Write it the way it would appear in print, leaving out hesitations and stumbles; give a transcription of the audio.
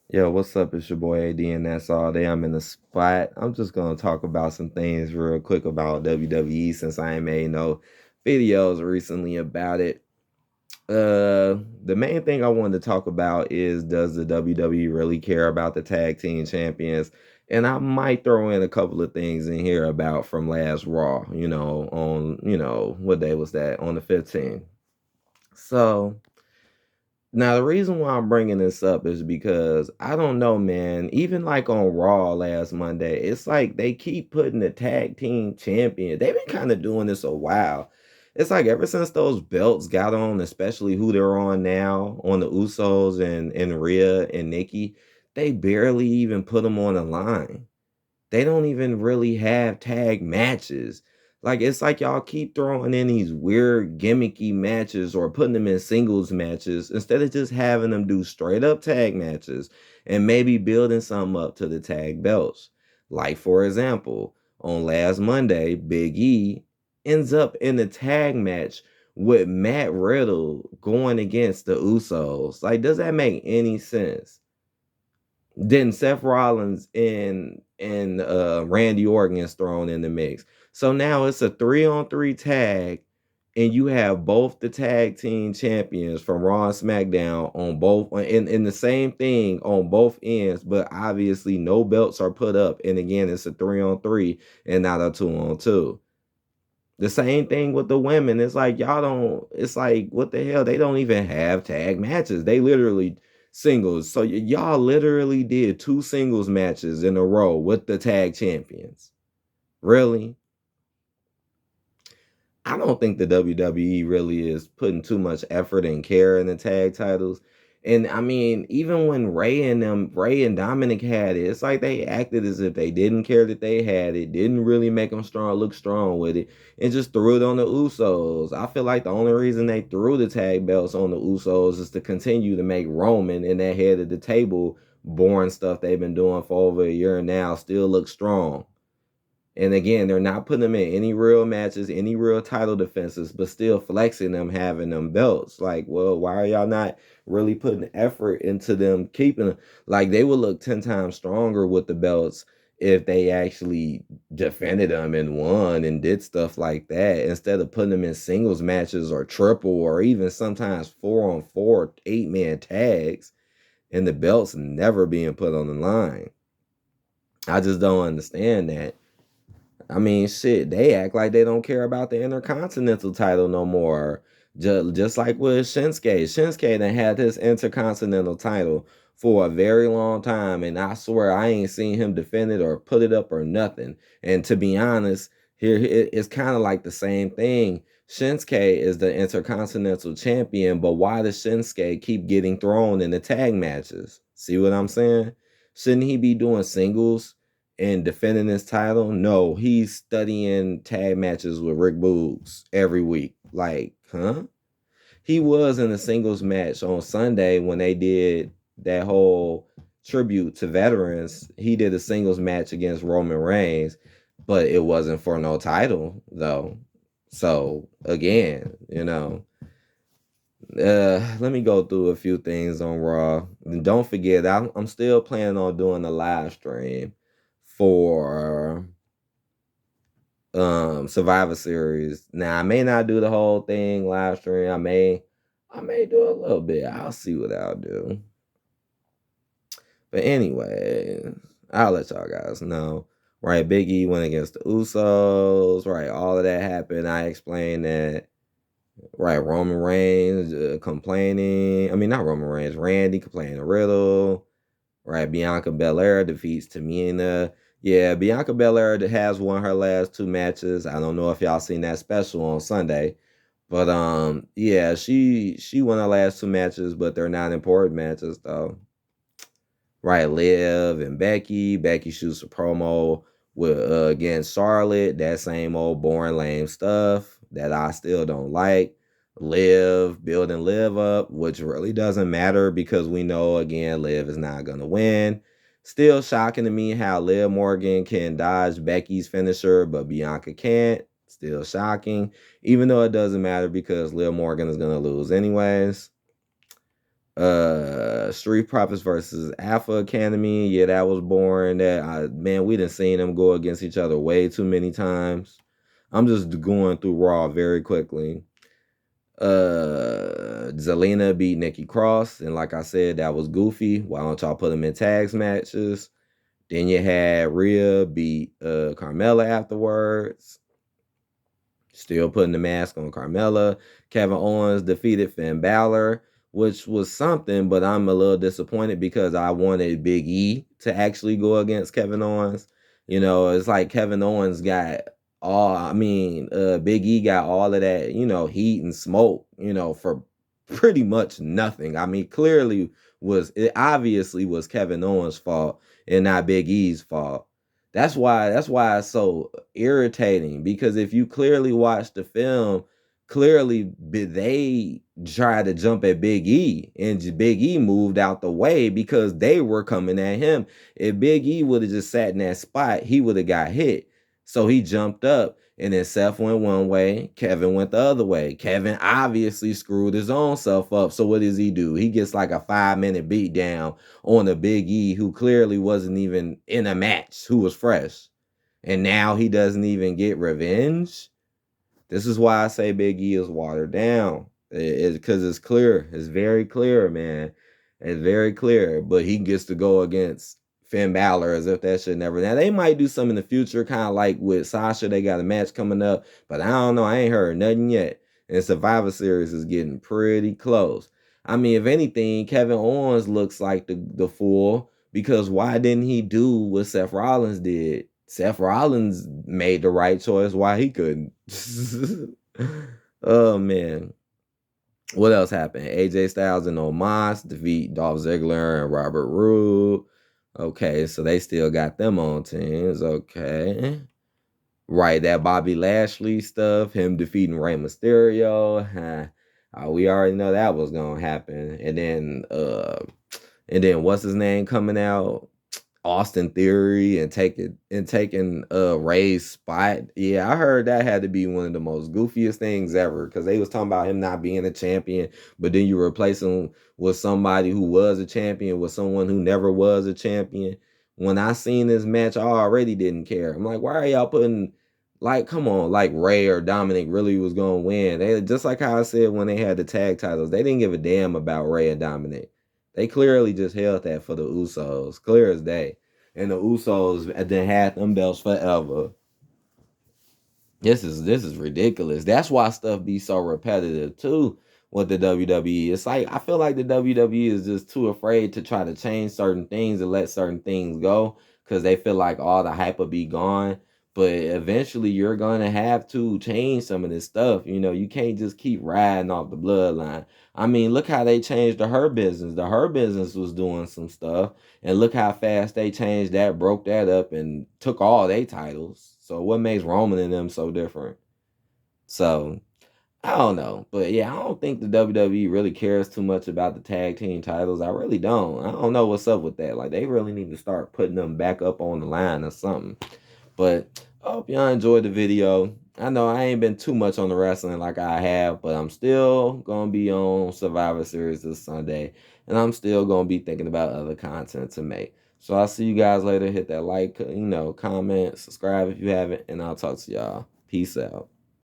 Yo, what's up? It's your boy AD, and that's all day. I'm in the spot. I'm just gonna talk about some things real quick about WWE since I ain't made no videos recently about it. The main thing I wanted to talk about is, does the WWE really care about the tag team champions? And I might throw in a couple of things in here about from last Raw, on what day was that? On the 15th. So now, the reason why I'm bringing this up is because I don't know, man. Even like on Raw last Monday, it's like they keep putting the tag team champion. They've been kind of doing this a while. It's like ever since those belts got on, especially who they're on now, on the Usos and Rhea and Nikki, they barely even put them on the line. They don't even really have tag matches. Like, it's like y'all keep throwing in these weird gimmicky matches or putting them in singles matches instead of just having them do straight up tag matches and maybe building something up to the tag belts. Like, for example, on last Monday, Big E ends up in the tag match with Matt Riddle going against the Usos. Like, does that make any sense? Then Seth Rollins and Randy Orton is thrown in the mix. So now it's a 3-on-3 tag, and you have both the tag team champions from Raw and SmackDown on both in the same thing on both ends, but obviously no belts are put up. And again, it's a 3-on-3 and not a 2-on-2. The same thing with the women. It's like y'all don't. It's like what the hell? They don't even have tag matches. They literally singles. So y'all literally did two singles matches in a row with the tag champions. Really? I don't think the WWE really is putting too much effort and care in the tag titles. And I mean, even when Ray and Dominic had it, it's like they acted as if they didn't care that they had it, didn't really make them look strong with it, and just threw it on the Usos. I feel like the only reason they threw the tag belts on the Usos is to continue to make Roman and that head of the table boring stuff they've been doing for over a year now still look strong. And again, they're not putting them in any real matches, any real title defenses, but still flexing them having them belts. Like, well, why are y'all not really putting effort into them keeping them? Like, they would look 10 times stronger with the belts if they actually defended them and won and did stuff like that instead of putting them in singles matches or triple or even sometimes 4-on-4, 8-man tags and the belts never being put on the line. I just don't understand that. I mean, shit, they act like they don't care about the Intercontinental title no more. Just like with Shinsuke. Shinsuke done had this Intercontinental title for a very long time, and I swear I ain't seen him defend it or put it up or nothing. And to be honest, it's kind of like the same thing. Shinsuke is the Intercontinental champion, but why does Shinsuke keep getting thrown in the tag matches? See what I'm saying? Shouldn't he be doing singles and defending his title? No, he's studying tag matches with Rick Boogs every week. Like, huh? He was in a singles match on Sunday when they did that whole tribute to veterans. He did a singles match against Roman Reigns, but it wasn't for no title though. So again, let me go through a few things on Raw. And don't forget, I'm still planning on doing a live stream for Survivor Series. Now I may not do the whole thing live stream. I may do a little bit. I'll see what I'll do. But anyway, I'll let y'all guys know. Right, Big E went against the Usos. Right, all of that happened. I explained that. Right, Roman Reigns complaining. I mean, not Roman Reigns. Randy complaining to Riddle. Right, Bianca Belair defeats Tamina. Yeah, Bianca Belair has won her last two matches. I don't know if y'all seen that special on Sunday, but yeah, she won her last two matches, but they're not important matches though. Right, Liv and Becky. Becky shoots a promo with against Charlotte. That same old boring, lame stuff that I still don't like. Liv building Liv up, which really doesn't matter because we know again Liv is not gonna win. Still shocking to me how Liv Morgan can dodge Becky's finisher, but Bianca can't. Still shocking, even though it doesn't matter because Liv Morgan is gonna lose anyways. Street Profits versus Alpha Academy. Yeah, that was boring. Man, we done seen them go against each other way too many times. I'm just going through Raw very quickly. Zelina beat Nikki Cross, and like I said, that was goofy. Why don't y'all put them in tags matches? Then you had Rhea beat Carmella afterwards. Still putting the mask on Carmella. Kevin Owens defeated Finn Balor, which was something, but I'm a little disappointed because I wanted Big E to actually go against Kevin Owens. You know, it's like Kevin Owens got Big E got all of that, heat and smoke, for pretty much nothing. I mean, it obviously was Kevin Owens' fault and not Big E's fault. That's why it's so irritating, because if you clearly watch the film, clearly they tried to jump at Big E, and Big E moved out the way because they were coming at him. If Big E would have just sat in that spot, he would have got hit. So he jumped up, and then Seth went one way, Kevin went the other way. Kevin obviously screwed his own self up. So what does he do? He gets like a 5-minute beat down on a Big E who clearly wasn't even in a match, who was fresh. And now he doesn't even get revenge. This is why I say Big E is watered down. Because it's clear. It's very clear, man. It's very clear. But he gets to go against Finn Balor as if that should never. Now, they might do something in the future, kind of like with Sasha. They got a match coming up. But I don't know. I ain't heard nothing yet. And Survivor Series is getting pretty close. I mean, if anything, Kevin Owens looks like the fool, because why didn't he do what Seth Rollins did? Seth Rollins made the right choice. Why he couldn't? Oh man. What else happened? AJ Styles and Omos defeat Dolph Ziggler and Robert Roode. Okay, so they still got them on teams. Okay. Right, that Bobby Lashley stuff, him defeating Rey Mysterio. We already know that was gonna happen. And then what's his name coming out? Austin Theory and taking Ray's spot. Yeah, I heard that had to be one of the most goofiest things ever, because they was talking about him not being a champion, but then you replace him with somebody who was a champion with someone who never was a champion. When I seen this match, I already didn't care. I'm like, why are y'all putting, like, come on, like Ray or Dominic really was gonna win? They just like how I said when they had the tag titles, they didn't give a damn about Ray and Dominic. They clearly just held that for the Usos, clear as day. And the Usos then had them belts forever. This is ridiculous. That's why stuff be so repetitive too with the WWE. It's like I feel like the WWE is just too afraid to try to change certain things and let certain things go, because they feel like all the hype will be gone. But eventually you're gonna have to change some of this stuff. You can't just keep riding off the bloodline. I mean, look how they changed the Her Business. The Her Business was doing some stuff, and look how fast they changed that, broke that up, and took all their titles. So what makes Roman and them so different? So I don't know. But yeah, I don't think the WWE really cares too much about the tag team titles. I really don't. I don't know what's up with that. Like, they really need to start putting them back up on the line or something. But I hope y'all enjoyed the video. I know I ain't been too much on the wrestling like I have, but I'm still going to be on Survivor Series this Sunday. And I'm still going to be thinking about other content to make. So I'll see you guys later. Hit that like, comment, subscribe if you haven't. And I'll talk to y'all. Peace out.